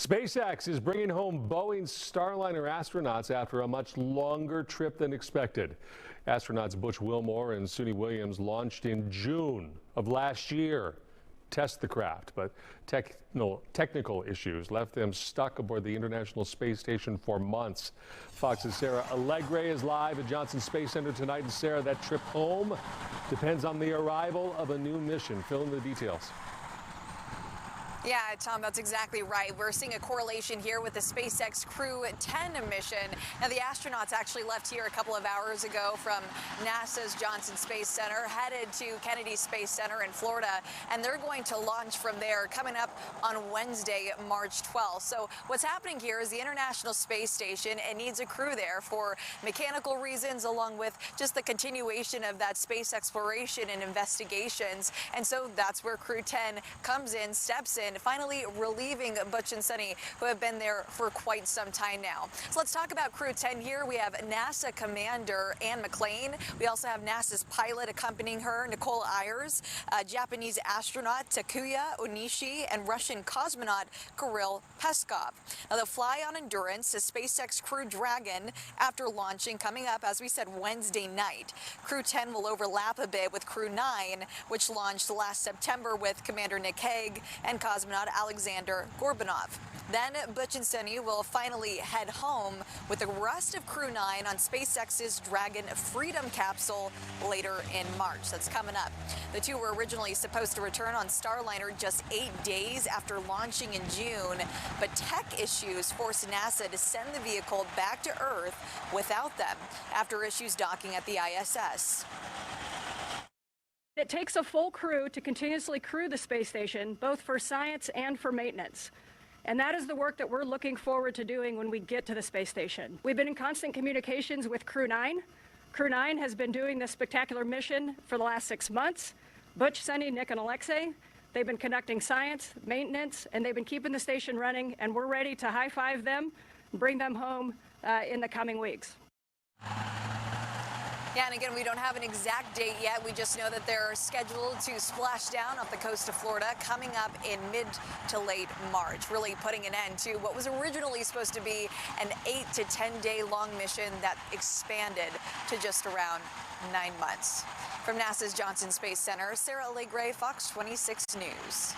SpaceX is bringing home Boeing's Starliner astronauts after a much longer trip than expected. Astronauts Butch Wilmore and Suni Williams launched in June of last year to test the craft, but technical issues left them stuck aboard the International Space Station for months. Fox's Sarah Allegre is live at Johnson Space Center tonight. And Sarah, that trip home depends on the arrival of a new mission. Fill in the details. Yeah, Tom, that's exactly right. We're seeing a correlation here with the SpaceX Crew 10 mission. Now, the astronauts actually left here a couple of hours ago from NASA's Johnson Space Center, headed to Kennedy Space Center in Florida, and they're going to launch from there coming up on Wednesday, March 12th. So what's happening here is the International Space Station, it needs a crew there for mechanical reasons, along with just the continuation of that space exploration and investigations. And so that's where Crew 10 comes in, steps in, finally relieving Butch and Suni, who have been there for quite some time now. So let's talk about Crew 10 here. We have NASA Commander Anne McClain. We also have NASA's pilot accompanying her, Nicole Ayers, Japanese astronaut Takuya Onishi, and Russian cosmonaut Kirill Peskov. Now, they'll fly on Endurance, a SpaceX Crew Dragon, after launching coming up, as we said, Wednesday night. Crew 10 will overlap a bit with Crew 9, which launched last September with Commander Nick Hague and cosmonaut Alexander Gorbanov. Then Butch and Suni will finally head home with the rest of Crew 9 on SpaceX's Dragon Freedom capsule later in March. That's coming up. The two were originally supposed to return on Starliner just 8 days after launching in June, but tech issues forced NASA to send the vehicle back to Earth without them after issues docking at the ISS. It takes a full crew to continuously crew the space station, both for science and for maintenance. And that is the work that we're looking forward to doing when we get to the space station. We've been in constant communications with Crew 9. Crew 9 has been doing this spectacular mission for the last 6 months. Butch, Suni, Nick, and Alexei, they've been conducting science, maintenance, and they've been keeping the station running, and we're ready to high-five them and bring them home in the coming weeks. Yeah, and again, we don't have an exact date yet. We just know that they're scheduled to splash down off the coast of Florida coming up in mid to late March, really putting an end to what was originally supposed to be an 8 to 10 day long mission that expanded to just around 9 months. From NASA's Johnson Space Center, Sarah Allegre, Fox 26 News.